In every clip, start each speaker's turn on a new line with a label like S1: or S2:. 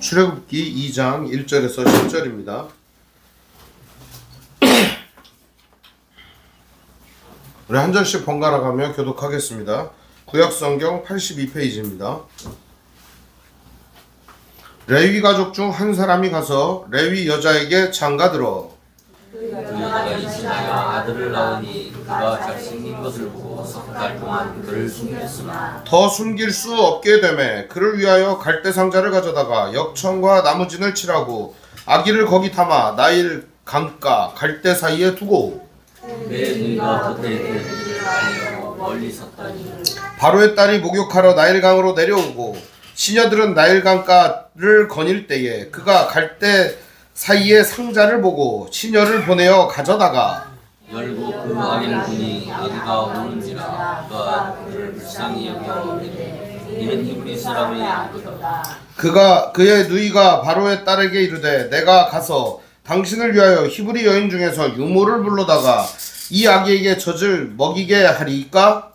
S1: 출애굽기 2장 1절에서 10절입니다. 우리 한 절씩 번갈아 가며 교독하겠습니다. 구약성경 82페이지입니다. 레위 가족 중 한 사람이 가서 레위 여자에게 장가들어
S2: 그 여자가 이스라엘 아들을 낳으니 그가 잘생긴 것을 보고 석 달 동안 그를 숨겼으나
S1: 더 숨길 수 없게 되매 그를 위하여 갈대 상자를 가져다가 역청과 나무진을 칠하고 아기를 거기 담아 나일 강가 갈대 사이에 두고
S2: 내 누이가 곁에 들기를 알려 멀리 섰더니
S1: 바로의 딸이 목욕하러 나일강으로 내려오고 시녀들은 나일강가를 거닐 때에 그가 갈대 사이에 상자를 보고 시녀를 보내어 가져다가
S2: 열고 그 아기를 보니 아기가 우는지라 그가 그를 불쌍히 여겨 이르되 이는 히브리 사람의 아기다.
S1: 그의 누이가 바로의 딸에게 이르되 내가 가서 당신을 위하여 히브리 여인 중에서 유모를 불러다가 이 아기에게 젖을 먹이게 하리이까?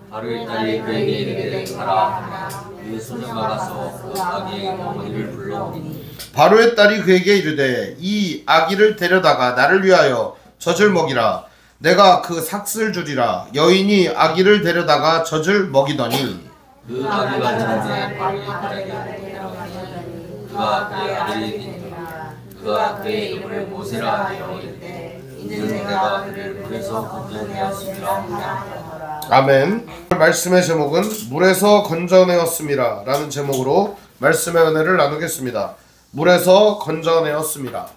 S2: 바로의 딸이 그에게 이르되 가라 하나 그 소녀가 가서 그 아기의 어머니를 불러오니
S1: 바로의 딸이 그에게 이르되 이 아기를 데려다가 나를 위하여 젖을 먹이라. 내가 그 삭슬 주리라. 여인이 아기를 데려다가 젖을 먹이더니
S2: 그 아기가 자라매 바로의 딸에게 데려가니 그가 그의 아들이니라. 그가 그의 이름을 모세라 하여 이르되 이는 내가 그를 물에서 건져내었음이라 하라.
S1: 아멘. 말씀의 제목은 물에서 건져내었음이라 라는 제목으로 말씀의 은혜를 나누겠습니다. 물에서 건져내었음이라.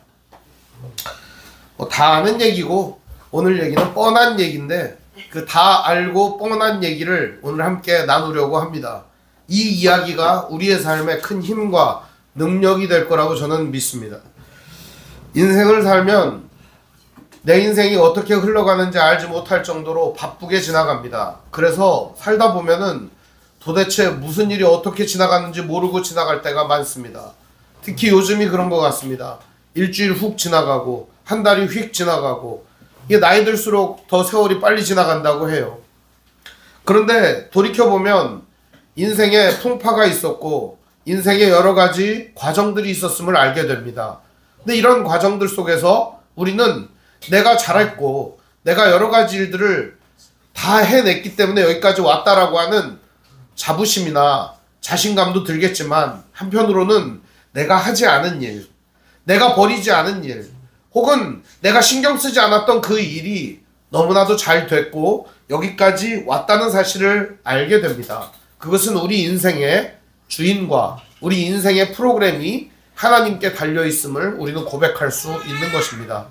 S1: 다 아는 얘기고 오늘 얘기는 뻔한 얘기인데 그 다 알고 뻔한 얘기를 오늘 함께 나누려고 합니다. 이 이야기가 우리의 삶에 큰 힘과 능력이 될 거라고 저는 믿습니다. 인생을 살면 내 인생이 어떻게 흘러가는지 알지 못할 정도로 바쁘게 지나갑니다. 그래서 살다 보면은 도대체 무슨 일이 어떻게 지나가는지 모르고 지나갈 때가 많습니다. 특히 요즘이 그런 것 같습니다. 일주일 훅 지나가고 한 달이 휙 지나가고 이게 나이 들수록 더 세월이 빨리 지나간다고 해요. 그런데 돌이켜보면 인생에 풍파가 있었고 인생에 여러 가지 과정들이 있었음을 알게 됩니다. 근데 이런 과정들 속에서 우리는 내가 잘했고 내가 여러 가지 일들을 다 해냈기 때문에 여기까지 왔다라고 하는 자부심이나 자신감도 들겠지만 한편으로는 내가 하지 않은 일, 내가 버리지 않은 일, 혹은 내가 신경 쓰지 않았던 그 일이 너무나도 잘 됐고 여기까지 왔다는 사실을 알게 됩니다. 그것은 우리 인생의 주인과 우리 인생의 프로그램이 하나님께 달려있음을 우리는 고백할 수 있는 것입니다.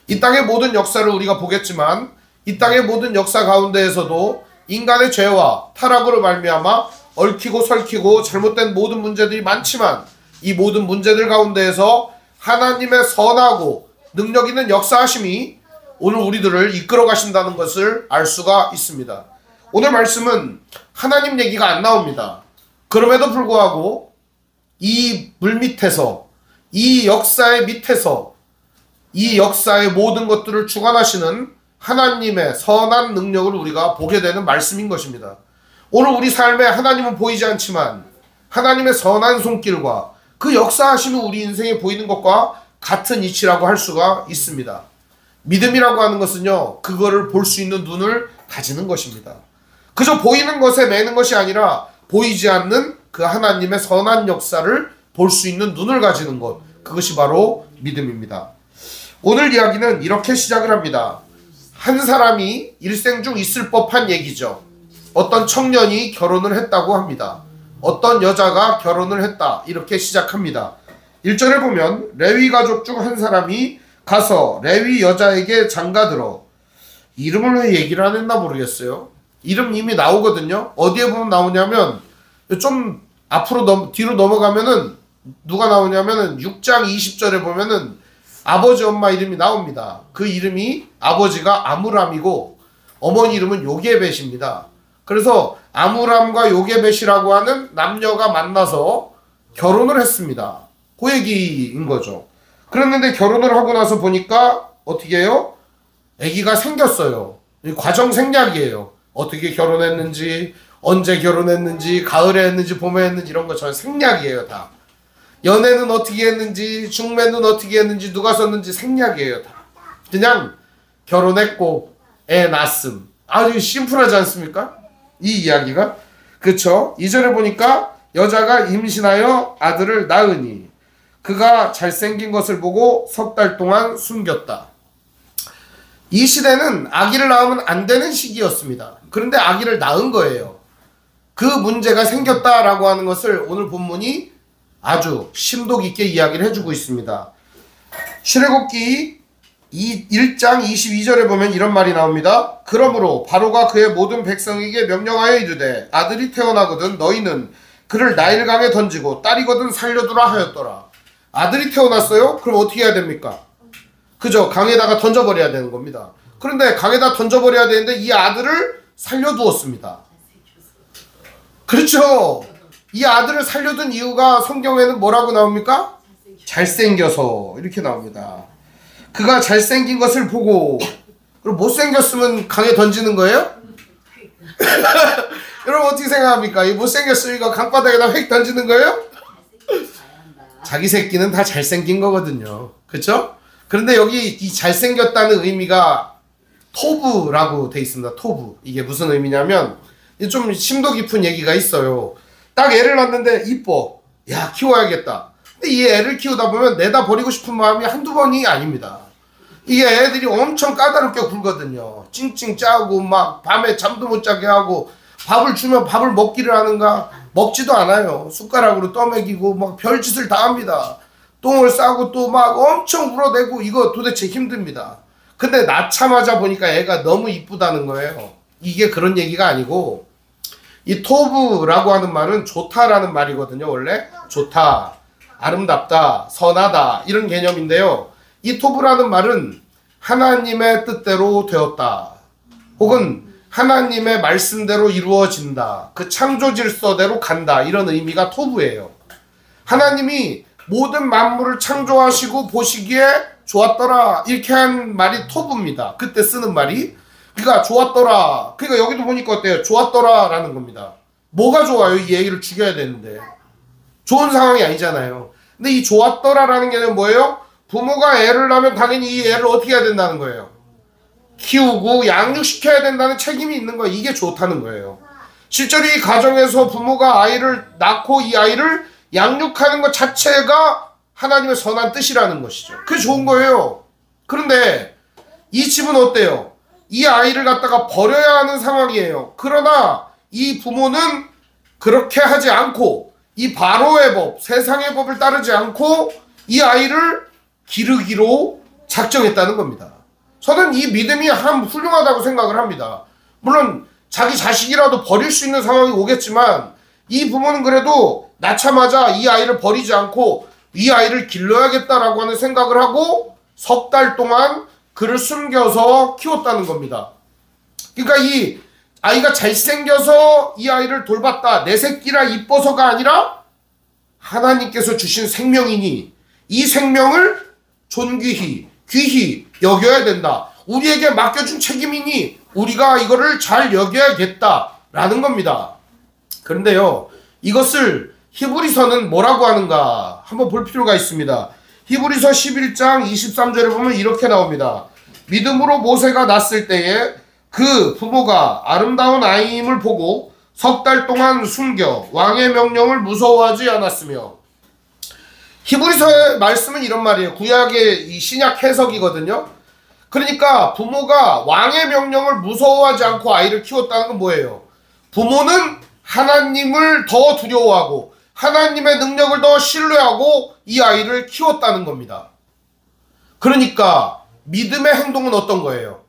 S1: 이 땅의 모든 역사를 우리가 보겠지만 이 땅의 모든 역사 가운데에서도 인간의 죄와 타락으로 말미암아 얽히고 설키고 잘못된 모든 문제들이 많지만 이 모든 문제들 가운데에서 하나님의 선하고 능력 있는 역사하심이 오늘 우리들을 이끌어 가신다는 것을 알 수가 있습니다. 오늘 말씀은 하나님 얘기가 안 나옵니다. 그럼에도 불구하고 이 물 밑에서 이 역사의 밑에서 이 역사의 모든 것들을 주관하시는 하나님의 선한 능력을 우리가 보게 되는 말씀인 것입니다. 오늘 우리 삶에 하나님은 보이지 않지만 하나님의 선한 손길과 그 역사하심이 우리 인생에 보이는 것과 같은 이치라고 할 수가 있습니다. 믿음이라고 하는 것은요, 그거를 볼 수 있는 눈을 가지는 것입니다. 그저 보이는 것에 매는 것이 아니라 보이지 않는 그 하나님의 선한 역사를 볼 수 있는 눈을 가지는 것, 그것이 바로 믿음입니다. 오늘 이야기는 이렇게 시작을 합니다. 한 사람이 일생 중 있을 법한 얘기죠. 어떤 청년이 결혼을 했다고 합니다. 어떤 여자가 결혼을 했다, 이렇게 시작합니다. 1절에 보면 레위 가족 중 한 사람이 가서 레위 여자에게 장가들어. 이름을 왜 얘기를 안 했나 모르겠어요. 이름 이미 나오거든요. 어디에 보면 나오냐면 좀 앞으로 뒤로 넘어가면은 누가 나오냐면은 6장 20절에 보면은 아버지 엄마 이름이 나옵니다. 그 이름이 아버지가 아므람이고 어머니 이름은 요게벳입니다. 그래서 아므람과 요게벳이라고 하는 남녀가 만나서 결혼을 했습니다. 그 얘기인 거죠. 그랬는데 결혼을 하고 나서 보니까 어떻게 해요? 아기가 생겼어요. 과정 생략이에요. 어떻게 결혼했는지, 언제 결혼했는지, 가을에 했는지, 봄에 했는지 이런 거 전 생략이에요, 다. 연애는 어떻게 했는지, 중매는 어떻게 했는지, 누가 썼는지 생략이에요. 다. 그냥 결혼했고 애 낳았음. 아주 심플하지 않습니까? 이 이야기가. 그쵸? 2절에 보니까 여자가 임신하여 아들을 낳으니 그가 잘생긴 것을 보고 석 달 동안 숨겼다. 이 시대는 아기를 낳으면 안 되는 시기였습니다. 그런데 아기를 낳은 거예요. 그 문제가 생겼다라고 하는 것을 오늘 본문이 아주 심도 깊게 이야기를 해주고 있습니다. 출애굽기 1장 22절에 보면 이런 말이 나옵니다. 그러므로 바로가 그의 모든 백성에게 명령하여 이르되 아들이 태어나거든 너희는 그를 나일강에 던지고 딸이거든 살려두라 하였더라. 아들이 태어났어요? 그럼 어떻게 해야 됩니까? 그죠? 강에다가 던져버려야 되는 겁니다. 그런데 강에다 던져버려야 되는데 이 아들을 살려두었습니다. 그렇죠? 이 아들을 살려둔 이유가 성경에는 뭐라고 나옵니까? 잘생겨서 이렇게 나옵니다. 그가 잘생긴 것을 보고, 그럼 못생겼으면 강에 던지는 거예요? 여러분 어떻게 생각합니까? 이 못생겼으니까 강바닥에다 획 던지는 거예요? 자기 새끼는 다 잘생긴 거거든요. 그렇죠? 그런데 여기 이 잘생겼다는 의미가 토부라고 돼 있습니다. 토부. 이게 무슨 의미냐면 좀 심도 깊은 얘기가 있어요. 딱 애를 낳는데 이뻐. 야, 키워야겠다. 근데 이 애를 키우다 보면 내다 버리고 싶은 마음이 한두 번이 아닙니다. 이게 애들이 엄청 까다롭게 굴거든요. 찡찡 짜고 막 밤에 잠도 못 자게 하고 밥을 주면 밥을 먹기를 하는가? 먹지도 않아요. 숟가락으로 떠먹이고 막 별짓을 다 합니다. 똥을 싸고 또 막 엄청 울어대고 이거 도대체 힘듭니다. 근데 낳자마자 보니까 애가 너무 이쁘다는 거예요. 이게 그런 얘기가 아니고 이 토부라고 하는 말은 좋다라는 말이거든요. 원래 좋다, 아름답다, 선하다 이런 개념인데요. 이 토부라는 말은 하나님의 뜻대로 되었다 혹은 하나님의 말씀대로 이루어진다, 그 창조 질서대로 간다 이런 의미가 토부예요. 하나님이 모든 만물을 창조하시고 보시기에 좋았더라 이렇게 한 말이 토부입니다. 그때 쓰는 말이. 그러니까 좋았더라. 그러니까 여기도 보니까 어때요? 좋았더라 라는 겁니다. 뭐가 좋아요? 이 애기를 죽여야 되는데 좋은 상황이 아니잖아요. 근데 이 좋았더라 라는 게 뭐예요? 부모가 애를 낳으면 당연히 이 애를 어떻게 해야 된다는 거예요? 키우고 양육시켜야 된다는 책임이 있는 거예요. 이게 좋다는 거예요. 실제로 이 가정에서 부모가 아이를 낳고 이 아이를 양육하는 것 자체가 하나님의 선한 뜻이라는 것이죠. 그게 좋은 거예요. 그런데 이 집은 어때요? 이 아이를 갖다가 버려야 하는 상황이에요. 그러나 이 부모는 그렇게 하지 않고 이 바로의 법, 세상의 법을 따르지 않고 이 아이를 기르기로 작정했다는 겁니다. 저는 이 믿음이 참 훌륭하다고 생각을 합니다. 물론 자기 자식이라도 버릴 수 있는 상황이 오겠지만 이 부모는 그래도 낳자마자 이 아이를 버리지 않고 이 아이를 길러야겠다라고 하는 생각을 하고 석 달 동안 그를 숨겨서 키웠다는 겁니다. 그러니까 이 아이가 잘생겨서 이 아이를 돌봤다, 내 새끼라 이뻐서가 아니라 하나님께서 주신 생명이니 이 생명을 존귀히 귀히 여겨야 된다. 우리에게 맡겨준 책임이니 우리가 이거를 잘 여겨야겠다라는 겁니다. 그런데요, 이것을 히브리서는 뭐라고 하는가 한번 볼 필요가 있습니다. 히브리서 11장 23절에 보면 이렇게 나옵니다. 믿음으로 모세가 낳았을 때에 그 부모가 아름다운 아이임을 보고 석 달 동안 숨겨 왕의 명령을 무서워하지 않았으며. 히브리서의 말씀은 이런 말이에요. 구약의 이 신약 해석이거든요. 그러니까 부모가 왕의 명령을 무서워하지 않고 아이를 키웠다는 건 뭐예요? 부모는 하나님을 더 두려워하고 하나님의 능력을 더 신뢰하고 이 아이를 키웠다는 겁니다. 그러니까 믿음의 행동은 어떤 거예요?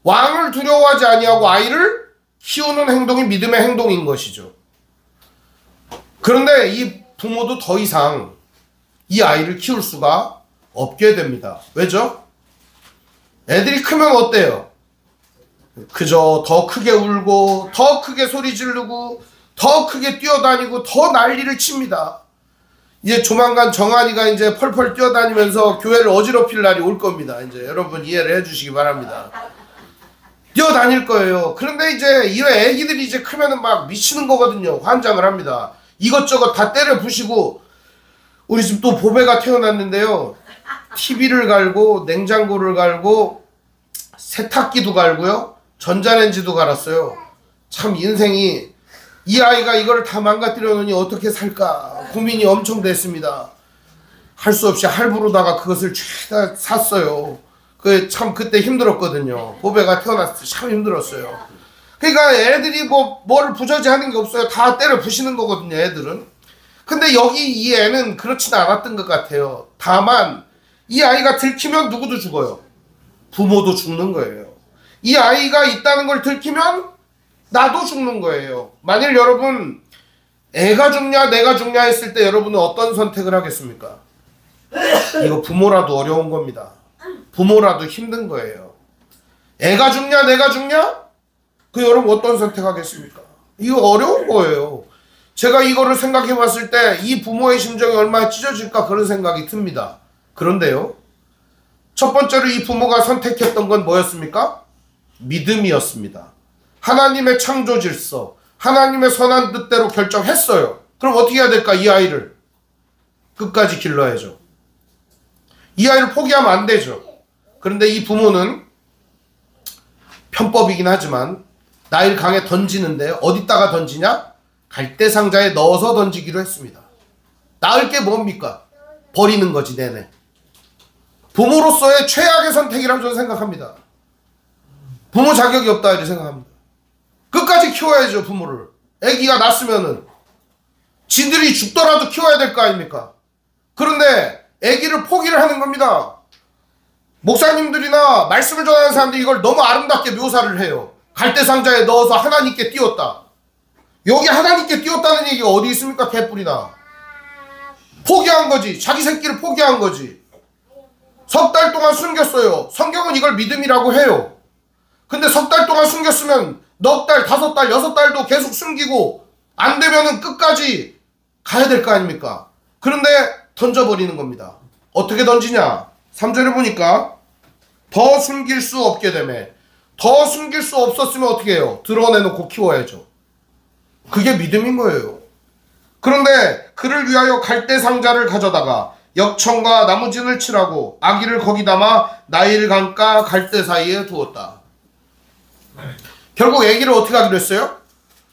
S1: 왕을 두려워하지 아니하고 아이를 키우는 행동이 믿음의 행동인 것이죠. 그런데 이 부모도 더 이상 이 아이를 키울 수가 없게 됩니다. 왜죠? 애들이 크면 어때요? 그저 더 크게 울고 더 크게 소리 지르고 더 크게 뛰어다니고 더 난리를 칩니다. 이제 조만간 정한이가 이제 펄펄 뛰어다니면서 교회를 어지럽힐 날이 올 겁니다. 이제 여러분 이해를 해주시기 바랍니다. 뛰어다닐 거예요. 그런데 이제 이 애기들이 이제 크면은 막 미치는 거거든요. 환장을 합니다. 이것저것 다 때려 부시고 우리 집 또 보배가 태어났는데요. TV를 갈고 냉장고를 갈고 세탁기도 갈고요. 전자레인지도 갈았어요. 참 인생이 이 아이가 이걸 다 망가뜨려 놓으니 어떻게 살까 고민이 엄청 됐습니다. 할 수 없이 할부로다가 그것을 죄다 샀어요. 참 그때 힘들었거든요. 보배가 태어났을 때 참 힘들었어요. 그러니까 애들이 뭐를 부저지하는 게 없어요. 다 때려 부시는 거거든요, 애들은. 근데 여기 이 애는 그렇지는 않았던 것 같아요. 다만 이 아이가 들키면 누구도 죽어요. 부모도 죽는 거예요. 이 아이가 있다는 걸 들키면 나도 죽는 거예요. 만일 여러분 애가 죽냐 내가 죽냐 했을 때 여러분은 어떤 선택을 하겠습니까? 이거 부모라도 어려운 겁니다. 부모라도 힘든 거예요. 애가 죽냐 내가 죽냐? 그 여러분 어떤 선택하겠습니까? 이거 어려운 거예요. 제가 이거를 생각해 봤을 때 이 부모의 심정이 얼마나 찢어질까 그런 생각이 듭니다. 그런데요, 첫 번째로 이 부모가 선택했던 건 뭐였습니까? 믿음이었습니다. 하나님의 창조 질서, 하나님의 선한 뜻대로 결정했어요. 그럼 어떻게 해야 될까? 이 아이를 끝까지 길러야죠. 이 아이를 포기하면 안 되죠. 그런데 이 부모는 편법이긴 하지만 나일 강에 던지는데 어디다가 던지냐? 갈대상자에 넣어서 던지기로 했습니다. 나을 게 뭡니까? 버리는 거지 내내. 부모로서의 최악의 선택이라고 저는 생각합니다. 부모 자격이 없다 이렇게 생각합니다. 끝까지 키워야죠. 부모를. 아기가 낳았으면은 지들이 죽더라도 키워야 될 거 아닙니까? 그런데 아기를 포기를 하는 겁니다. 목사님들이나 말씀을 전하는 사람들이 이걸 너무 아름답게 묘사를 해요. 갈대상자에 넣어서 하나님께 띄웠다. 여기 하나님께 띄웠다는 얘기가 어디 있습니까? 개뿔이나. 포기한 거지. 자기 새끼를 포기한 거지. 석 달 동안 숨겼어요. 성경은 이걸 믿음이라고 해요. 근데 석 달 동안 숨겼으면 넉 달, 5달, 6달도 계속 숨기고 안 되면은 끝까지 가야 될 거 아닙니까? 그런데 던져버리는 겁니다. 어떻게 던지냐? 3절에 보니까 더 숨길 수 없게 되매. 더 숨길 수 없었으면 어떻게 해요? 드러내놓고 키워야죠. 그게 믿음인 거예요. 그런데 그를 위하여 갈대상자를 가져다가 역청과 나무진을 칠하고 아기를 거기 담아 나일 강가 갈대 사이에 두었다. 결국 아기를 어떻게 하기로 했어요?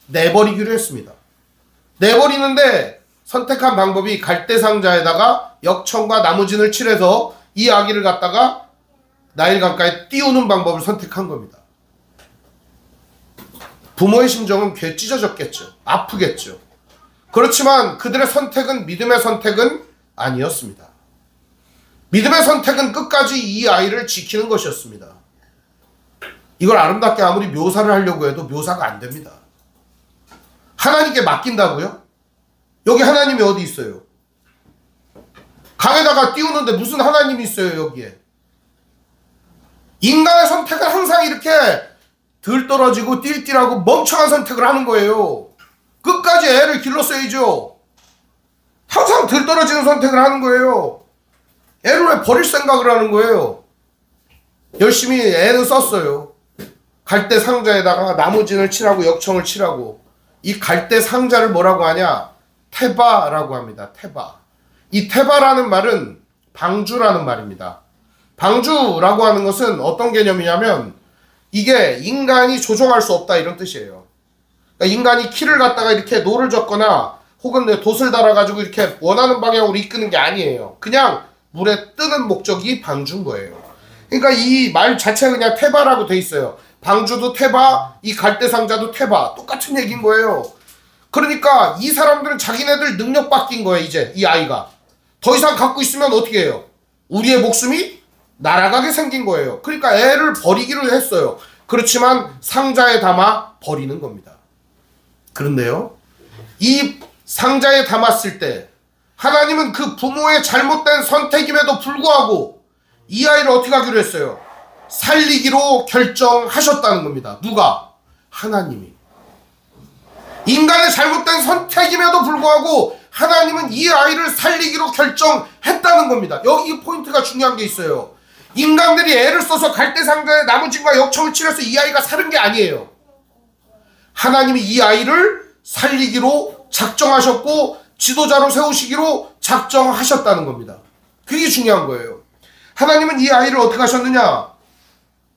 S1: 내버리기로 했습니다. 내버리는데 선택한 방법이 갈대상자에다가 역청과 나무진을 칠해서 이 아기를 갖다가 나일 강가에 띄우는 방법을 선택한 겁니다. 부모의 심정은 괴 찢어졌겠죠. 아프겠죠. 그렇지만 그들의 선택은 믿음의 선택은 아니었습니다. 믿음의 선택은 끝까지 이 아이를 지키는 것이었습니다. 이걸 아름답게 아무리 묘사를 하려고 해도 묘사가 안 됩니다. 하나님께 맡긴다고요? 여기 하나님이 어디 있어요? 강에다가 띄우는데 무슨 하나님이 있어요 여기에? 인간의 선택은 항상 이렇게 들떨어지고 띨띨하고 멍청한 선택을 하는 거예요. 끝까지 애를 길렀어야죠. 항상 들떨어지는 선택을 하는 거예요. 애를 왜 버릴 생각을 하는 거예요? 열심히 애는 썼어요. 갈대 상자에다가 나무진을 칠하고 역청을 칠하고. 이 갈대 상자를 뭐라고 하냐? 테바라고 합니다. 테바. 이 테바라는 말은 방주라는 말입니다. 방주라고 하는 것은 어떤 개념이냐면 이게 인간이 조종할 수 없다 이런 뜻이에요. 그러니까 인간이 키를 갖다가 이렇게 노를 젓거나 혹은 돛을 달아가지고 이렇게 원하는 방향으로 이끄는 게 아니에요. 그냥 물에 뜨는 목적이 방주인 거예요. 그러니까 이 말 자체가 그냥 테바라고 돼 있어요. 방주도 테바, 이 갈대상자도 테바. 똑같은 얘기인 거예요. 그러니까 이 사람들은 자기네들 능력 바뀐 거예요. 이제 이 아이가. 더 이상 갖고 있으면 어떻게 해요? 우리의 목숨이 날아가게 생긴 거예요. 그러니까 애를 버리기로 했어요. 그렇지만 상자에 담아 버리는 겁니다. 그런데요, 이 상자에 담았을 때 하나님은 그 부모의 잘못된 선택임에도 불구하고 이 아이를 어떻게 하기로 했어요? 살리기로 결정하셨다는 겁니다. 누가? 하나님이. 인간의 잘못된 선택임에도 불구하고 하나님은 이 아이를 살리기로 결정했다는 겁니다. 여기 포인트가 중요한 게 있어요. 인간들이 애를 써서 갈대상자에 나무진과 역청을 칠해서 이 아이가 사는 게 아니에요. 하나님이 이 아이를 살리기로 작정하셨고 지도자로 세우시기로 작정하셨다는 겁니다. 그게 중요한 거예요. 하나님은 이 아이를 어떻게 하셨느냐?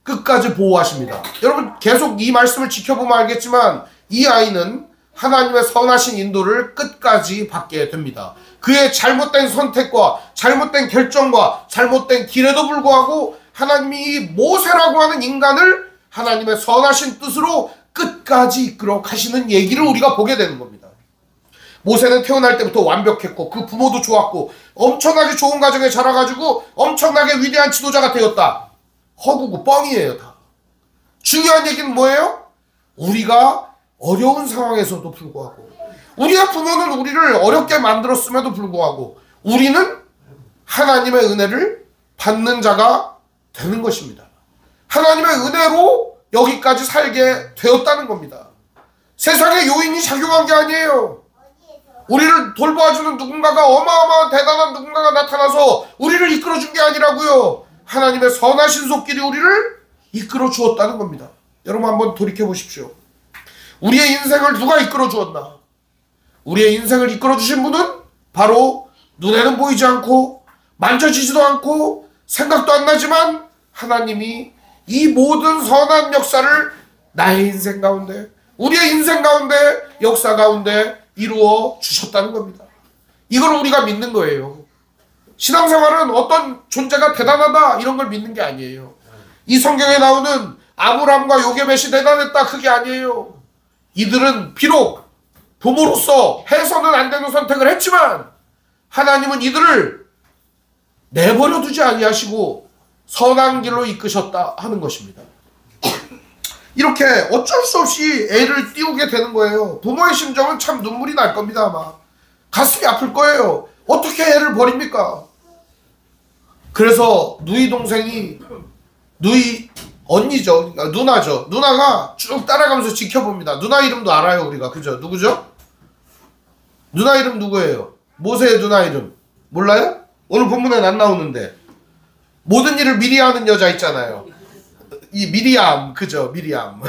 S1: 끝까지 보호하십니다. 여러분 계속 이 말씀을 지켜보면 알겠지만 이 아이는 하나님의 선하신 인도를 끝까지 받게 됩니다. 그의 잘못된 선택과 잘못된 결정과 잘못된 길에도 불구하고 하나님이 이 모세라고 하는 인간을 하나님의 선하신 뜻으로 끝까지 이끌어 가시는 얘기를 우리가 보게 되는 겁니다. 모세는 태어날 때부터 완벽했고 그 부모도 좋았고 엄청나게 좋은 가정에 자라가지고 엄청나게 위대한 지도자가 되었다. 허구고 뻥이에요 다. 중요한 얘기는 뭐예요? 우리가 어려운 상황에서도 불구하고 우리의 부모는 우리를 어렵게 만들었음에도 불구하고 우리는 하나님의 은혜를 받는 자가 되는 것입니다. 하나님의 은혜로 여기까지 살게 되었다는 겁니다. 세상에 요인이 작용한 게 아니에요. 우리를 돌봐주는 누군가가 어마어마한 대단한 누군가가 나타나서 우리를 이끌어준 게 아니라고요. 하나님의 선하신 손길이 우리를 이끌어 주었다는 겁니다. 여러분 한번 돌이켜 보십시오. 우리의 인생을 누가 이끌어 주었나? 우리의 인생을 이끌어 주신 분은 바로 눈에는 보이지 않고 만져지지도 않고 생각도 안 나지만 하나님이 이 모든 선한 역사를 나의 인생 가운데 우리의 인생 가운데 역사 가운데 이루어 주셨다는 겁니다. 이걸 우리가 믿는 거예요. 신앙생활은 어떤 존재가 대단하다 이런 걸 믿는 게 아니에요. 이 성경에 나오는 아브라함과 요게벳이 대단했다 그게 아니에요. 이들은 비록 부모로서 해서는 안 되는 선택을 했지만 하나님은 이들을 내버려 두지 아니하시고 선한 길로 이끄셨다 하는 것입니다. 이렇게 어쩔 수 없이 애를 띄우게 되는 거예요. 부모의 심정은 참 눈물이 날 겁니다. 아마 가슴이 아플 거예요. 어떻게 애를 버립니까? 그래서 누이 동생이 누이 언니죠. 그러니까 누나죠. 누나가 쭉 따라가면서 지켜봅니다. 누나 이름도 알아요 우리가. 그죠? 누구죠? 누나 이름 누구예요? 모세의 누나 이름 몰라요? 오늘 본문엔 안 나오는데 모든 일을 미리 하는 여자 있잖아요. 이 미리암 그죠? 미리암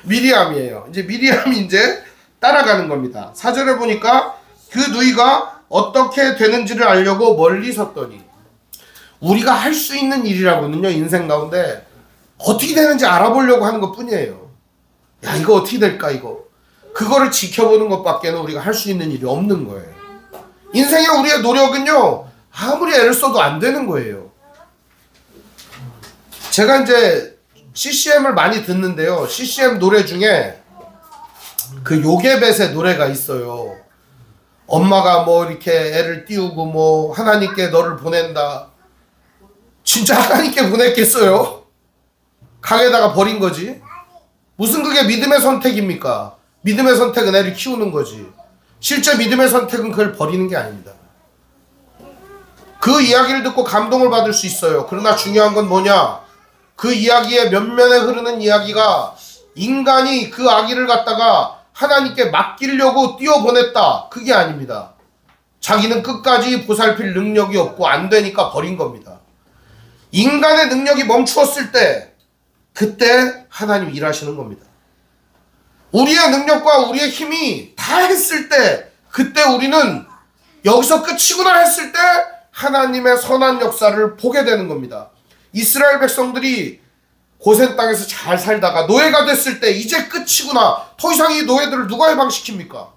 S1: 미리암이에요. 이제 미리암이 이제 따라가는 겁니다. 4절에 보니까 그 누이가 어떻게 되는지를 알려고 멀리 섰더니 우리가 할 수 있는 일이라고는요 인생 가운데 어떻게 되는지 알아보려고 하는 것 뿐이에요. 야 이거 어떻게 될까 이거 그거를 지켜보는 것밖에는 우리가 할 수 있는 일이 없는 거예요. 인생의 우리의 노력은요 아무리 애를 써도 안 되는 거예요. 제가 이제 CCM을 많이 듣는데요. CCM 노래 중에 그 요게벳의 노래가 있어요. 엄마가 뭐 이렇게 애를 띄우고 뭐 하나님께 너를 보낸다. 진짜 하나님께 보냈겠어요? 강에다가 버린 거지. 무슨 그게 믿음의 선택입니까? 믿음의 선택은 애를 키우는 거지. 실제 믿음의 선택은 그걸 버리는 게 아닙니다. 그 이야기를 듣고 감동을 받을 수 있어요. 그러나 중요한 건 뭐냐? 그 이야기의 면면에 흐르는 이야기가 인간이 그 아기를 갖다가 하나님께 맡기려고 띄워보냈다. 그게 아닙니다. 자기는 끝까지 보살필 능력이 없고 안 되니까 버린 겁니다. 인간의 능력이 멈추었을 때 그때 하나님 일하시는 겁니다. 우리의 능력과 우리의 힘이 다 했을 때 그때 우리는 여기서 끝이구나 했을 때 하나님의 선한 역사를 보게 되는 겁니다. 이스라엘 백성들이 고센 땅에서 잘 살다가 노예가 됐을 때 이제 끝이구나. 더 이상 이 노예들을 누가 해방시킵니까?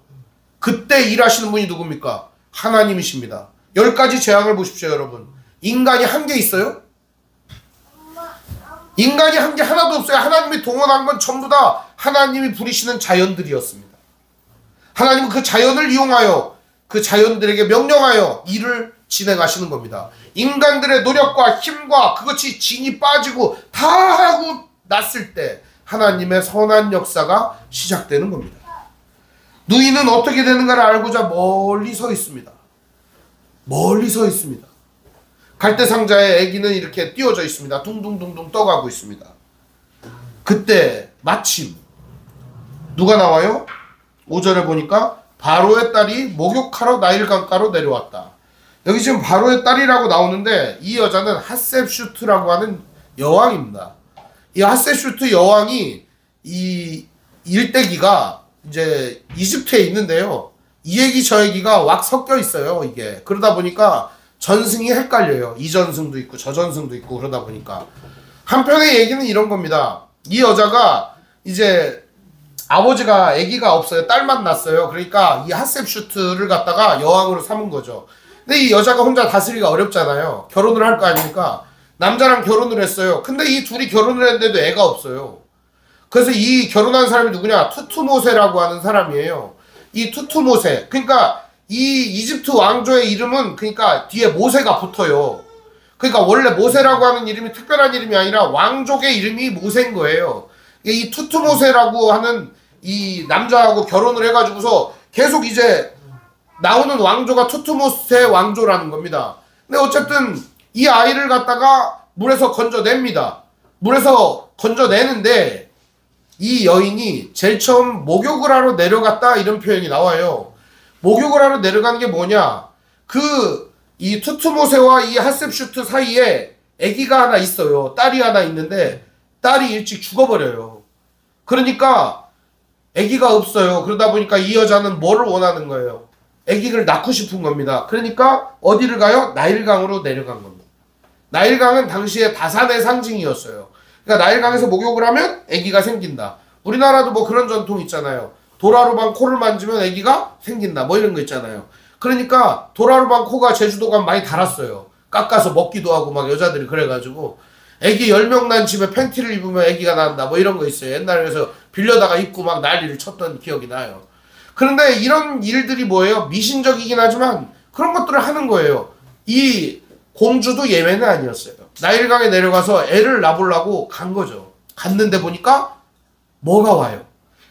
S1: 그때 일하시는 분이 누굽니까? 하나님이십니다. 10가지 재앙을 보십시오 여러분. 인간이 한 개 있어요? 인간이 한 게 하나도 없어요. 하나님이 동원한 건 전부 다 하나님이 부리시는 자연들이었습니다. 하나님은 그 자연을 이용하여 그 자연들에게 명령하여 일을 진행하시는 겁니다. 인간들의 노력과 힘과 그것이 진이 빠지고 다 하고 났을 때 하나님의 선한 역사가 시작되는 겁니다. 누이는 어떻게 되는가를 알고자 멀리 서 있습니다. 멀리 서 있습니다. 갈대상자의 아기는 이렇게 띄워져 있습니다. 둥둥둥둥 떠가고 있습니다. 그때 마침 누가 나와요? 5절에 보니까 바로의 딸이 목욕하러 나일강가로 내려왔다. 여기 지금 바로의 딸이라고 나오는데 이 여자는 핫셉슈트라고 하는 여왕입니다. 이 핫셉슈트 여왕이 이 일대기가 이제 이집트에 있는데요. 이 얘기 저 얘기가 왁 섞여 있어요. 이게 그러다 보니까 전승이 헷갈려요. 이 전승도 있고 저 전승도 있고 그러다 보니까 한편의 얘기는 이런 겁니다. 이 여자가 이제 아버지가 아기가 없어요. 딸만 낳았어요. 그러니까 이 핫셉슈트를 갖다가 여왕으로 삼은 거죠. 근데 이 여자가 혼자 다스리기가 어렵잖아요. 결혼을 할 거 아닙니까? 남자랑 결혼을 했어요. 근데 이 둘이 결혼을 했는데도 애가 없어요. 그래서 이 결혼한 사람이 누구냐? 투투모세라고 하는 사람이에요. 이 투투모세. 그러니까 이 이집트 왕조의 이름은 그러니까 뒤에 모세가 붙어요. 그러니까 원래 모세라고 하는 이름이 특별한 이름이 아니라 왕족의 이름이 모세인 거예요. 이 투투모세라고 하는 이 남자하고 결혼을 해가지고서 계속 이제 나오는 왕조가 투투모세 왕조라는 겁니다. 근데 어쨌든 이 아이를 갖다가 물에서 건져냅니다. 물에서 건져내는데 이 여인이 제일 처음 목욕을 하러 내려갔다 이런 표현이 나와요. 목욕을 하러 내려가는 게 뭐냐? 이 투투모세와 이 핫셉슈트 사이에 아기가 하나 있어요. 딸이 하나 있는데 딸이 일찍 죽어버려요. 그러니까 아기가 없어요. 그러다 보니까 이 여자는 뭐를 원하는 거예요? 아기를 낳고 싶은 겁니다. 그러니까 어디를 가요? 나일강으로 내려간 겁니다. 나일강은 당시에 다산의 상징이었어요. 그러니까 나일강에서 목욕을 하면 아기가 생긴다. 우리나라도 뭐 그런 전통 있잖아요. 도라루방 코를 만지면 아기가 생긴다. 뭐 이런 거 있잖아요. 그러니까 도라루방 코가 제주도 가면 많이 달았어요. 깎아서 먹기도 하고 막 여자들이 그래가지고 아기 10명 난 집에 팬티를 입으면 아기가 난다. 뭐 이런 거 있어요. 옛날에 그래서 빌려다가 입고 막 난리를 쳤던 기억이 나요. 그런데 이런 일들이 뭐예요? 미신적이긴 하지만 그런 것들을 하는 거예요. 이 공주도 예외는 아니었어요. 나일강에 내려가서 애를 낳으려고 간 거죠. 갔는데 보니까 뭐가 와요?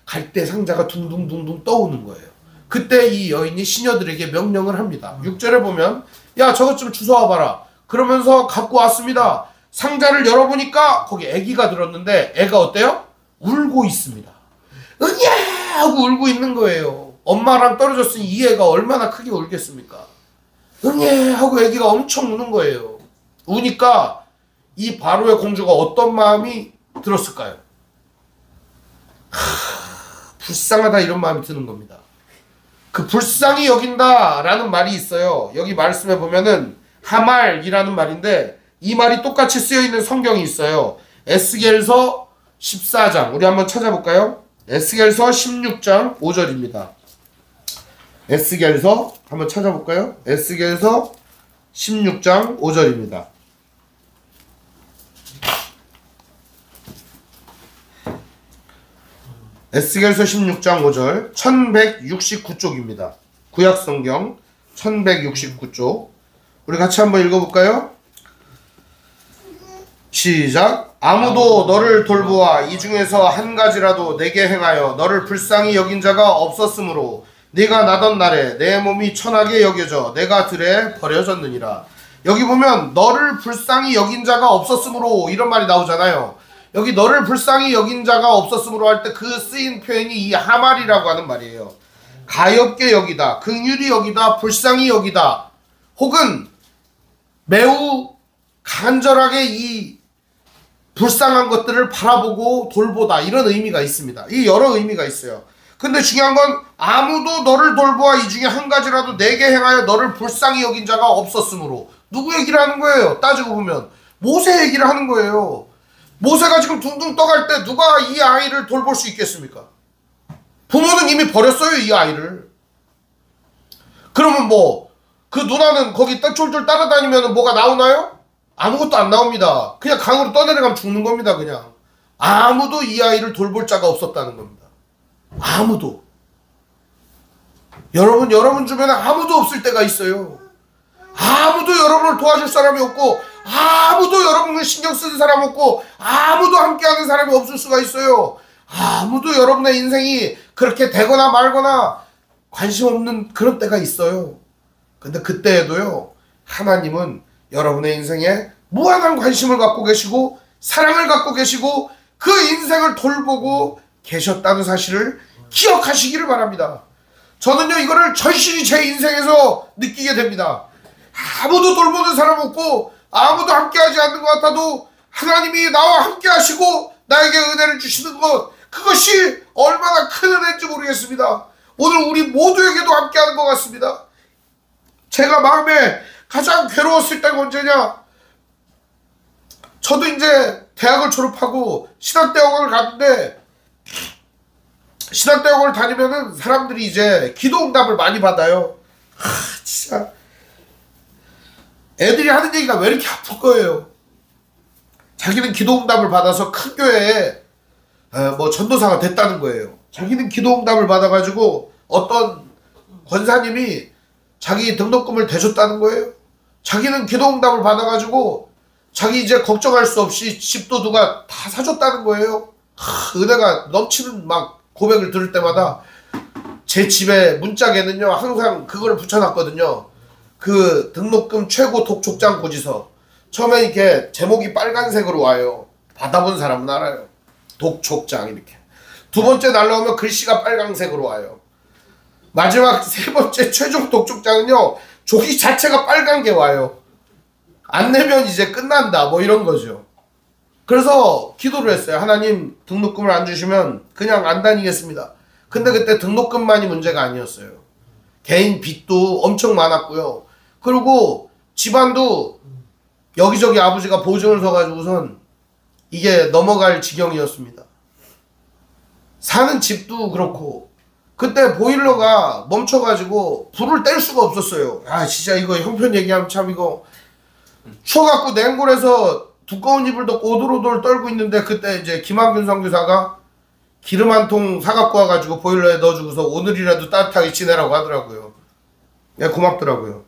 S1: 갈대 상자가 둥둥둥둥 떠오는 거예요. 그때 이 여인이 시녀들에게 명령을 합니다. 6절에 보면 야 저것 좀 주워 와봐라. 그러면서 갖고 왔습니다. 상자를 열어보니까 거기 아기가 들었는데 애가 어때요? 울고 있습니다. 으냐 하고 울고 있는 거예요. 엄마랑 떨어졌으니 이 애가 얼마나 크게 울겠습니까? 으냐 하고 아기가 엄청 우는 거예요. 우니까 이 바로의 공주가 어떤 마음이 들었을까요? 불쌍하다 이런 마음이 드는 겁니다. 그 불쌍히 여긴다 라는 말이 있어요. 여기 말씀해 보면은 하말이라는 말인데 이 말이 똑같이 쓰여 있는 성경이 있어요. 에스겔서 14장 우리 한번 찾아볼까요? 에스겔서 16장 5절입니다. 에스겔서 한번 찾아볼까요? 에스겔서 16장 5절입니다. 에스겔서 16장 5절 1169쪽입니다. 구약성경 1169쪽 우리 같이 한번 읽어볼까요? 시작. 아무도 너를 돌보아 이 중에서 한 가지라도 내게 행하여 너를 불쌍히 여긴 자가 없었으므로 네가 나던 날에 내 몸이 천하게 여겨져 내가 들에 버려졌느니라. 여기 보면 너를 불쌍히 여긴 자가 없었으므로 이런 말이 나오잖아요. 여기 너를 불쌍히 여긴 자가 없었으므로 할 때 그 쓰인 표현이 이 하말이라고 하는 말이에요. 가엾게 여기다, 긍휼히 여기다, 불쌍히 여기다, 혹은 매우 간절하게 이 불쌍한 것들을 바라보고 돌보다 이런 의미가 있습니다. 이 여러 의미가 있어요. 근데 중요한 건 아무도 너를 돌보아 이 중에 한 가지라도 내게 행하여 너를 불쌍히 여긴 자가 없었으므로 누구 얘기를 하는 거예요? 따지고 보면 모세 얘기를 하는 거예요. 모세가 지금 둥둥 떠갈 때 누가 이 아이를 돌볼 수 있겠습니까? 부모는 이미 버렸어요 이 아이를. 그러면 뭐 그 누나는 거기 쫄쫄 따라다니면 뭐가 나오나요? 아무것도 안 나옵니다. 그냥 강으로 떠내려가면 죽는 겁니다. 그냥 아무도 이 아이를 돌볼 자가 없었다는 겁니다. 아무도. 여러분 주변에 아무도 없을 때가 있어요. 아무도 여러분을 도와줄 사람이 없고 아무도 여러분을 신경 쓰는 사람 없고 아무도 함께하는 사람이 없을 수가 있어요. 아무도 여러분의 인생이 그렇게 되거나 말거나 관심 없는 그런 때가 있어요. 근데 그때에도요 하나님은 여러분의 인생에 무한한 관심을 갖고 계시고 사랑을 갖고 계시고 그 인생을 돌보고 계셨다는 사실을 기억하시기를 바랍니다. 저는요 이거를 절실히 제 인생에서 느끼게 됩니다. 아무도 돌보는 사람 없고 아무도 함께하지 않는 것 같아도 하나님이 나와 함께 하시고 나에게 은혜를 주시는 것, 그것이 얼마나 큰 은혜인지 모르겠습니다. 오늘 우리 모두에게도 함께하는 것 같습니다. 제가 마음에 가장 괴로웠을 때가 언제냐? 저도 이제 대학을 졸업하고 신학대학원을 갔는데, 신학대학원을 다니면은 사람들이 이제 기도응답을 많이 받아요. 진짜 애들이 하는 얘기가 왜 이렇게 아플 거예요. 자기는 기도응답을 받아서 큰 교회에 뭐 전도사가 됐다는 거예요. 자기는 기도응답을 받아가지고 어떤 권사님이 자기 등록금을 대줬다는 거예요. 자기는 기도응답을 받아가지고 자기 이제 걱정할 수 없이 집도 누가 다 사줬다는 거예요. 은혜가 넘치는 막 고백을 들을 때마다 제 집에 문짝에는요 항상 그거를 붙여놨거든요. 그 등록금 최고 독촉장 고지서. 처음에 이렇게 제목이 빨간색으로 와요. 받아본 사람은 알아요. 독촉장 이렇게. 두 번째 날라오면 글씨가 빨간색으로 와요. 마지막 세 번째 최종 독촉장은요 종이 자체가 빨간 게 와요. 안 내면 이제 끝난다 뭐 이런 거죠. 그래서 기도를 했어요. 하나님 등록금을 안 주시면 그냥 안 다니겠습니다. 근데 그때 등록금만이 문제가 아니었어요. 개인 빚도 엄청 많았고요. 그리고 집안도 여기저기 아버지가 보증을 서가지고선 이게 넘어갈 지경이었습니다. 사는 집도 그렇고 그때 보일러가 멈춰가지고 불을 뗄 수가 없었어요. 아 진짜 이거 형편 얘기하면 참 이거 추워갖고 냉골에서 두꺼운 이불 덮고 오돌오돌 떨고 있는데 그때 이제 김한균 선교사가 기름 한 통 사갖고 와가지고 보일러에 넣어주고서 오늘이라도 따뜻하게 지내라고 하더라고요. 예, 고맙더라고요.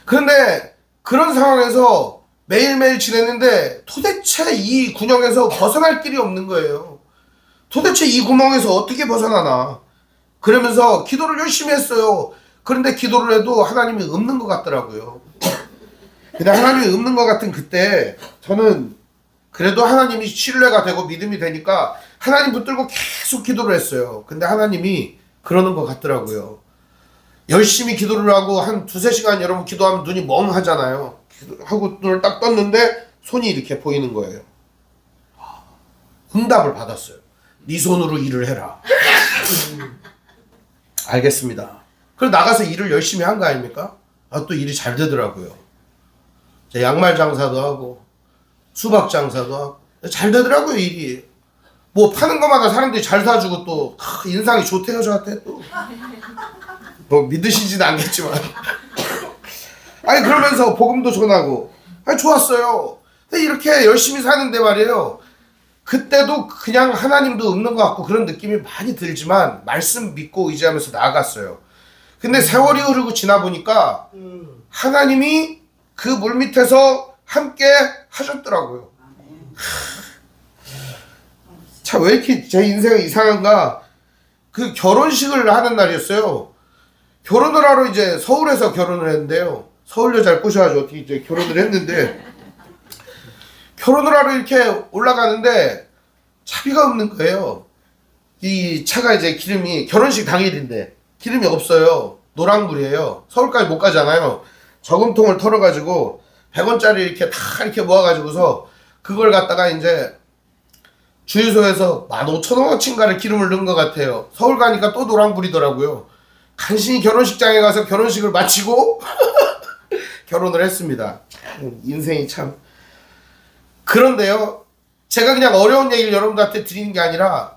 S1: 그런데 그런 상황에서 매일매일 지냈는데 도대체 이 군형에서 벗어날 길이 없는 거예요. 도대체 이 구멍에서 어떻게 벗어나나. 그러면서 기도를 열심히 했어요. 그런데 기도를 해도 하나님이 없는 것 같더라고요. 근데 하나님이 없는 것 같은 그때 저는 그래도 하나님이 신뢰가 되고 믿음이 되니까 하나님 붙들고 계속 기도를 했어요. 근데 하나님이 그러는 것 같더라고요. 열심히 기도를 하고 한 두세 시간 여러분 기도하면 눈이 멍하잖아요. 하고 눈을 딱 떴는데 손이 이렇게 보이는 거예요. 응답을 받았어요. 네 손으로 일을 해라. 알겠습니다. 그래서 나가서 일을 열심히 한 거 아닙니까? 아, 또 일이 잘 되더라고요. 양말 장사도 하고 수박 장사도 하고 잘 되더라고요 일이. 뭐 파는 것마다 사람들이 잘 사주고 또 인상이 좋대요 저한테 또. 뭐 믿으시지는 않겠지만 아니 그러면서 복음도 전하고 아니 좋았어요. 근데 이렇게 열심히 사는데 말이에요. 그때도 그냥 하나님도 없는 것 같고 그런 느낌이 많이 들지만 말씀 믿고 의지하면서 나아갔어요. 근데 세월이 흐르고 지나 보니까 하나님이 그 물밑에서 함께 하셨더라고요. 참 왜 이렇게 제 인생은 이상한가. 그 결혼식을 하는 날이었어요. 결혼을 하러 이제 서울에서 결혼을 했는데요. 서울 여자를 꼬셔가지고 어떻게 이제 결혼을 했는데 결혼을 하러 이렇게 올라가는데 차비가 없는 거예요. 이 차가 이제 기름이 결혼식 당일인데 기름이 없어요. 노랑불이에요. 서울까지 못 가잖아요. 저금통을 털어가지고 100원짜리 이렇게 다 이렇게 모아가지고서 그걸 갖다가 이제 주유소에서 15,000원어치인가를 기름을 넣은 것 같아요. 서울 가니까 또 노랑불이더라고요. 간신히 결혼식장에 가서 결혼식을 마치고 결혼을 했습니다. 인생이 참. 그런데요. 제가 그냥 어려운 얘기를 여러분들한테 드리는 게 아니라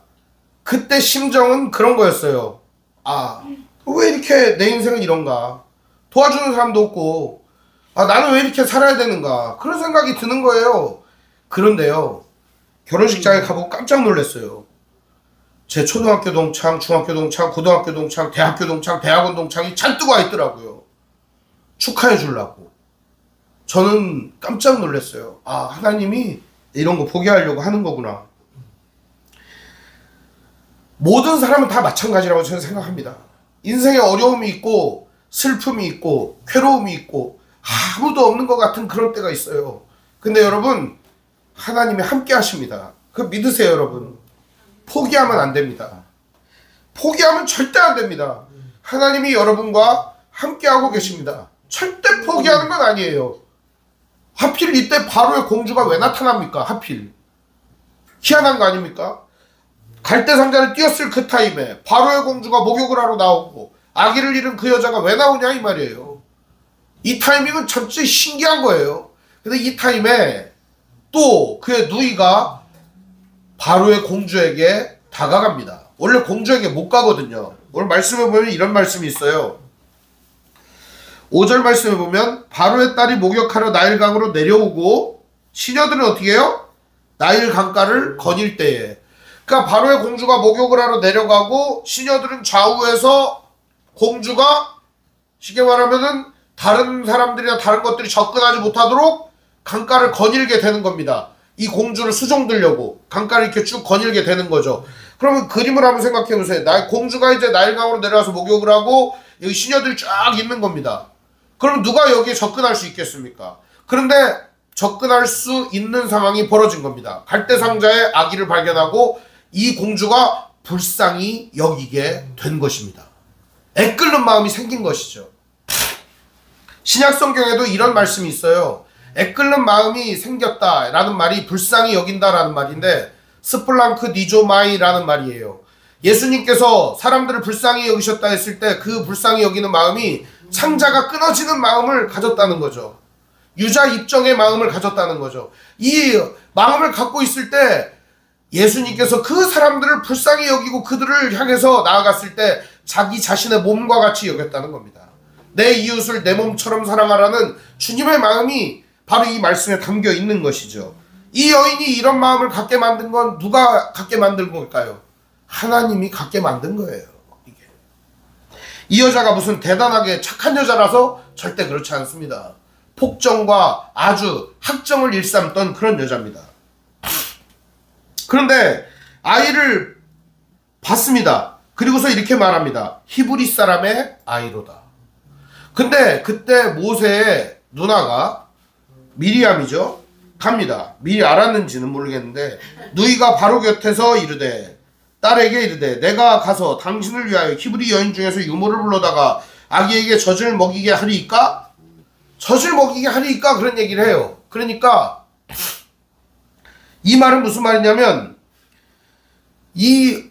S1: 그때 심정은 그런 거였어요. 아, 왜 이렇게 내 인생은 이런가. 도와주는 사람도 없고 나는 왜 이렇게 살아야 되는가. 그런 생각이 드는 거예요. 그런데요. 결혼식장에 가보고 깜짝 놀랐어요. 제 초등학교 동창, 중학교 동창, 고등학교 동창, 대학교 동창, 대학원 동창이 잔뜩 와 있더라고요. 축하해 주려고. 저는 깜짝 놀랐어요. 아, 하나님이 이런 거 보게 하려고 하는 거구나. 모든 사람은 다 마찬가지라고 저는 생각합니다. 인생에 어려움이 있고 슬픔이 있고 괴로움이 있고 아무도 없는 것 같은 그런 때가 있어요. 근데 여러분 하나님이 함께 하십니다. 그거 믿으세요 여러분. 포기하면 안 됩니다. 포기하면 절대 안 됩니다. 하나님이 여러분과 함께하고 계십니다. 절대 포기하는 건 아니에요. 하필 이때 바로의 공주가 왜 나타납니까? 하필 희한한 거 아닙니까? 갈대상자를 띄었을 그 타임에 바로의 공주가 목욕을 하러 나오고 아기를 잃은 그 여자가 왜 나오냐 이 말이에요. 이 타이밍은 참 진짜 신기한 거예요. 근데 이 타임에 또 그의 누이가 바로의 공주에게 다가갑니다. 원래 공주에게 못 가거든요. 오늘 말씀에 보면 이런 말씀이 있어요. 5절 말씀에 보면 바로의 딸이 목욕하러 나일강으로 내려오고 시녀들은 어떻게 해요? 나일 강가를 거닐 때에. 그러니까 바로의 공주가 목욕을 하러 내려가고 시녀들은 좌우에서 공주가 쉽게 말하면은 다른 사람들이나 다른 것들이 접근하지 못하도록 강가를 거닐게 되는 겁니다. 이 공주를 수종들려고 강가를 이렇게 쭉 거닐게 되는 거죠. 그러면 그림을 한번 생각해 보세요. 공주가 이제 나일강으로 내려와서 목욕을 하고 여기 시녀들이 쫙 있는 겁니다. 그럼 누가 여기에 접근할 수 있겠습니까? 그런데 접근할 수 있는 상황이 벌어진 겁니다. 갈대상자의 아기를 발견하고 이 공주가 불쌍히 여기게 된 것입니다. 애끓는 마음이 생긴 것이죠. 신약성경에도 이런 말씀이 있어요. 애끓는 마음이 생겼다라는 말이 불쌍히 여긴다라는 말인데 스플랑크 니조마이라는 말이에요. 예수님께서 사람들을 불쌍히 여기셨다 했을 때 그 불쌍히 여기는 마음이 창자가 끊어지는 마음을 가졌다는 거죠. 유자 입정의 마음을 가졌다는 거죠. 이 마음을 갖고 있을 때 예수님께서 그 사람들을 불쌍히 여기고 그들을 향해서 나아갔을 때 자기 자신의 몸과 같이 여겼다는 겁니다. 내 이웃을 내 몸처럼 사랑하라는 주님의 마음이 바로 이 말씀에 담겨 있는 것이죠. 이 여인이 이런 마음을 갖게 만든 건 누가 갖게 만든 걸까요? 하나님이 갖게 만든 거예요. 이게. 이 여자가 무슨 대단하게 착한 여자라서 절대 그렇지 않습니다. 폭정과 아주 학정을 일삼던 그런 여자입니다. 그런데 아이를 봤습니다. 그리고서 이렇게 말합니다. 히브리 사람의 아이로다. 근데 그때 모세의 누나가 미리암이죠. 갑니다. 미리 알았는지는 모르겠는데 누이가 바로 곁에서 이르되 딸에게 이르되 내가 가서 당신을 위하여 히브리 여인 중에서 유모를 불러다가 아기에게 젖을 먹이게 하리이까? 젖을 먹이게 하리이까? 그런 얘기를 해요. 그러니까 이 말은 무슨 말이냐면 이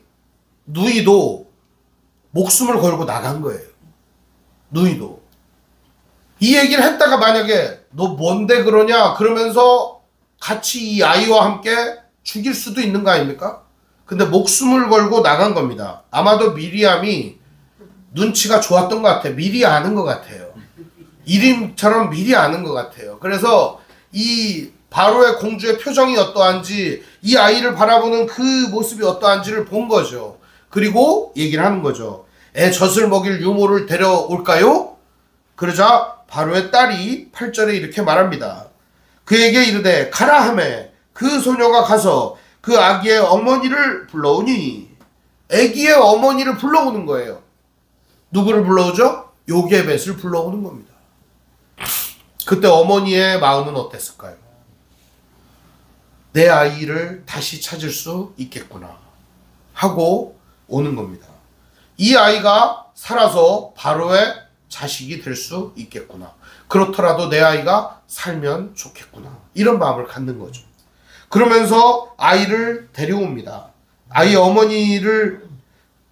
S1: 누이도 목숨을 걸고 나간 거예요. 누이도. 이 얘기를 했다가 만약에 너 뭔데 그러냐 그러면서 같이 이 아이와 함께 죽일 수도 있는 거 아닙니까? 근데 목숨을 걸고 나간 겁니다. 아마도 미리암이 눈치가 좋았던 것 같아요. 미리 아는 것 같아요. 이름처럼 미리 아는 것 같아요. 그래서 이 바로의 공주의 표정이 어떠한지 이 아이를 바라보는 그 모습이 어떠한지를 본 거죠. 그리고 얘기를 하는 거죠. 애 젖을 먹일 유모를 데려올까요? 그러자 바로의 딸이 8절에 이렇게 말합니다. 그에게 이르되 가라 하매 그 소녀가 가서 그 아기의 어머니를 불러오니 아기의 어머니를 불러오는 거예요. 누구를 불러오죠? 요게벳을 불러오는 겁니다. 그때 어머니의 마음은 어땠을까요? 내 아이를 다시 찾을 수 있겠구나 하고 오는 겁니다. 이 아이가 살아서 바로의 자식이 될 수 있겠구나. 그렇더라도 내 아이가 살면 좋겠구나. 이런 마음을 갖는 거죠. 그러면서 아이를 데려옵니다. 아이의 어머니를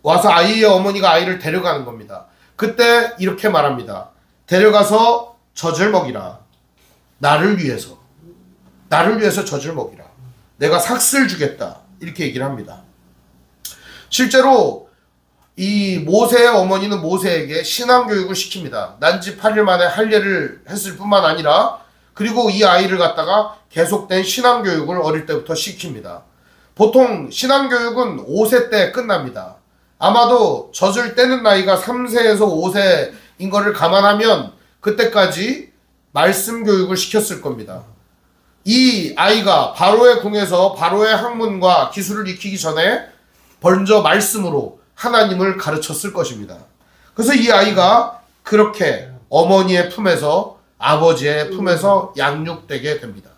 S1: 와서 아이의 어머니가 아이를 데려가는 겁니다. 그때 이렇게 말합니다. 데려가서 젖을 먹이라. 나를 위해서 젖을 먹이라. 내가 삭슬 주겠다. 이렇게 얘기를 합니다. 실제로 이 모세의 어머니는 모세에게 신앙교육을 시킵니다. 난지 8일 만에 할례를 했을 뿐만 아니라 그리고 이 아이를 갖다가 계속된 신앙교육을 어릴 때부터 시킵니다. 보통 신앙교육은 5세 때 끝납니다. 아마도 젖을 떼는 나이가 3세에서 5세인 거를 감안하면 그때까지 말씀 교육을 시켰을 겁니다. 이 아이가 바로의 궁에서 바로의 학문과 기술을 익히기 전에 먼저 말씀으로 하나님을 가르쳤을 것입니다. 그래서 이 아이가 그렇게 어머니의 품에서 아버지의 품에서 양육되게 됩니다.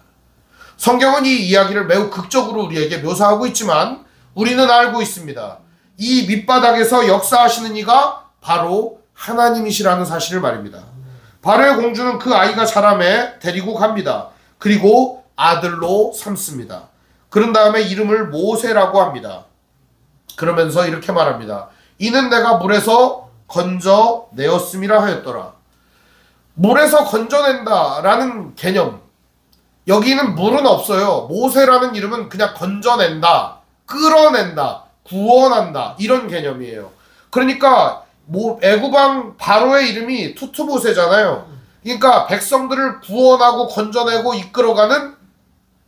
S1: 성경은 이 이야기를 매우 극적으로 우리에게 묘사하고 있지만 우리는 알고 있습니다. 이 밑바닥에서 역사하시는 이가 바로 하나님이시라는 사실을 말입니다. 바로의 공주는 그 아이가 자라매 데리고 갑니다. 그리고 아들로 삼습니다. 그런 다음에 이름을 모세라고 합니다. 그러면서 이렇게 말합니다. 이는 내가 물에서 건져내었음이라 하였더라. 물에서 건져낸다 라는 개념, 여기는 물은 없어요. 모세라는 이름은 그냥 건져낸다, 끌어낸다, 구원한다, 이런 개념이에요. 그러니까 애굽왕 바로의 이름이 투투모세잖아요. 그러니까 백성들을 구원하고 건져내고 이끌어가는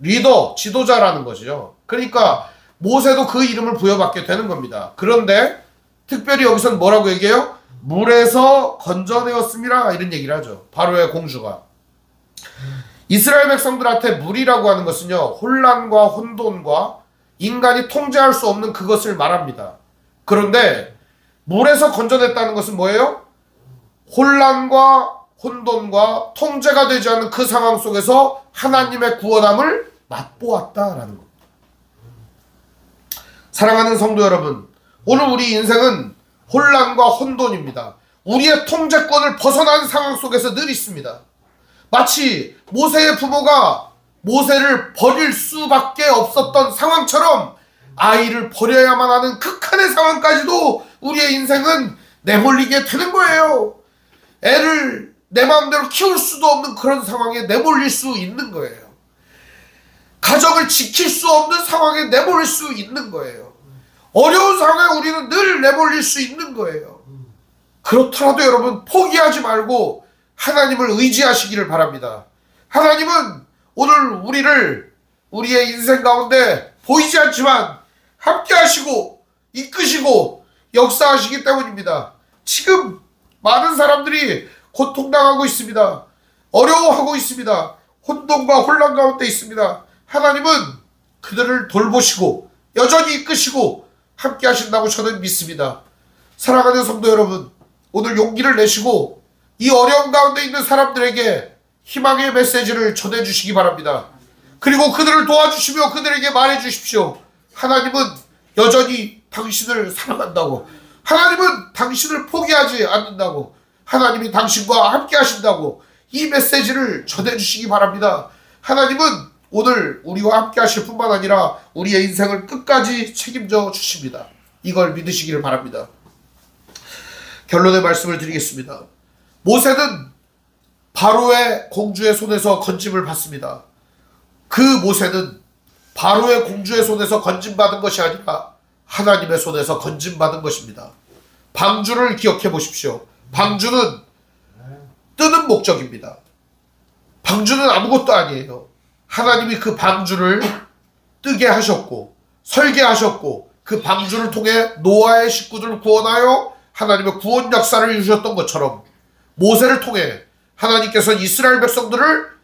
S1: 리더, 지도자라는 것이죠. 그러니까 모세도 그 이름을 부여받게 되는 겁니다. 그런데 특별히 여기서는 뭐라고 얘기해요? 물에서 건져내었음이라, 이런 얘기를 하죠. 바로의 공주가. 이스라엘 백성들한테 물이라고 하는 것은요, 혼란과 혼돈과 인간이 통제할 수 없는 그것을 말합니다. 그런데 물에서 건져냈다는 것은 뭐예요? 혼란과 혼돈과 통제가 되지 않는 그 상황 속에서 하나님의 구원함을 맛보았다라는 겁니다. 사랑하는 성도 여러분, 오늘 우리 인생은 혼란과 혼돈입니다. 우리의 통제권을 벗어난 상황 속에서 늘 있습니다. 마치 모세의 부모가 모세를 버릴 수밖에 없었던 상황처럼 아이를 버려야만 하는 극한의 상황까지도 우리의 인생은 내몰리게 되는 거예요. 애를 내 마음대로 키울 수도 없는 그런 상황에 내몰릴 수 있는 거예요. 가정을 지킬 수 없는 상황에 내몰릴 수 있는 거예요. 어려운 상황에 우리는 늘 내몰릴 수 있는 거예요. 그렇더라도 여러분, 포기하지 말고 하나님을 의지하시기를 바랍니다. 하나님은 오늘 우리의 인생 가운데 보이지 않지만 함께 하시고 이끄시고 역사하시기 때문입니다. 지금 많은 사람들이 고통당하고 있습니다. 어려워하고 있습니다. 혼돈과 혼란 가운데 있습니다. 하나님은 그들을 돌보시고 여전히 이끄시고 함께 하신다고 저는 믿습니다. 사랑하는 성도 여러분, 오늘 용기를 내시고 이 어려움 가운데 있는 사람들에게 희망의 메시지를 전해주시기 바랍니다. 그리고 그들을 도와주시며 그들에게 말해주십시오. 하나님은 여전히 당신을 사랑한다고, 하나님은 당신을 포기하지 않는다고, 하나님이 당신과 함께 하신다고, 이 메시지를 전해주시기 바랍니다. 하나님은 오늘 우리와 함께 하실 뿐만 아니라 우리의 인생을 끝까지 책임져 주십니다. 이걸 믿으시기를 바랍니다. 결론의 말씀을 드리겠습니다. 모세는 바로의 공주의 손에서 건짐을 받습니다. 그 모세는 바로의 공주의 손에서 건짐받은 것이 아니라 하나님의 손에서 건짐받은 것입니다. 방주를 기억해 보십시오. 방주는 뜨는 목적입니다. 방주는 아무것도 아니에요. 하나님이 그 방주를 뜨게 하셨고 설계하셨고 그 방주를 통해 노아의 식구들을 구원하여 하나님의 구원 역사를 이루셨던 것처럼 모세를 통해 하나님께서 이스라엘 백성들을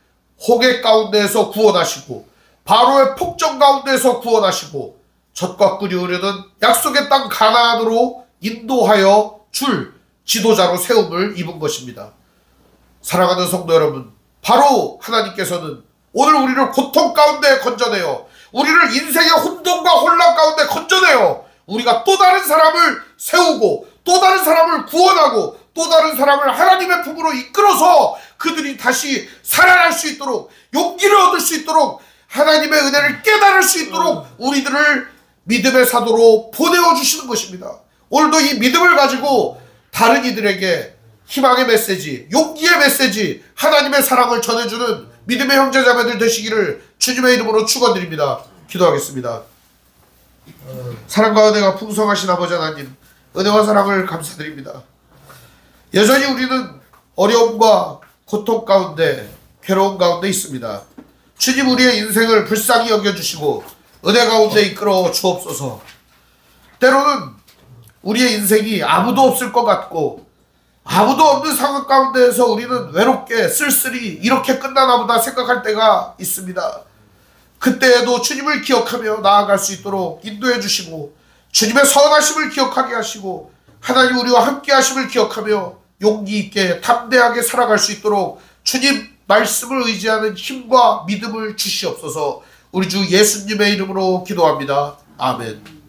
S1: 홍해 가운데에서 구원하시고 바로의 폭정 가운데에서 구원하시고 젖과 꿀이 흐르는 약속의 땅 가나안으로 인도하여 줄 지도자로 세움을 입은 것입니다. 사랑하는 성도 여러분, 바로 하나님께서는 오늘 우리를 고통 가운데 건져내어 우리를 인생의 혼돈과 혼란 가운데 건져내어 우리가 또 다른 사람을 세우고 또 다른 사람을 구원하고 또 다른 사람을 하나님의 품으로 이끌어서 그들이 다시 살아날 수 있도록 용기를 얻을 수 있도록 하나님의 은혜를 깨달을 수 있도록 우리들을 믿음의 사도로 보내어 주시는 것입니다. 오늘도 이 믿음을 가지고 다른 이들에게 희망의 메시지, 용기의 메시지, 하나님의 사랑을 전해주는 믿음의 형제자매들 되시기를 주님의 이름으로 축원드립니다. 기도하겠습니다. 사랑과 은혜가 풍성하신 아버지 하나님, 은혜와 사랑을 감사드립니다. 여전히 우리는 어려움과 고통 가운데, 괴로움 가운데 있습니다. 주님, 우리의 인생을 불쌍히 여겨주시고 은혜 가운데 이끌어 주옵소서. 때로는 우리의 인생이 아무도 없을 것 같고 아무도 없는 상황 가운데에서 우리는 외롭게 쓸쓸히 이렇게 끝나나 보다 생각할 때가 있습니다. 그때에도 주님을 기억하며 나아갈 수 있도록 인도해 주시고 주님의 선하심을 기억하게 하시고 하나님 우리와 함께 하심을 기억하며 용기 있게 담대하게 살아갈 수 있도록 주님 말씀을 의지하는 힘과 믿음을 주시옵소서. 우리 주 예수님의 이름으로 기도합니다. 아멘.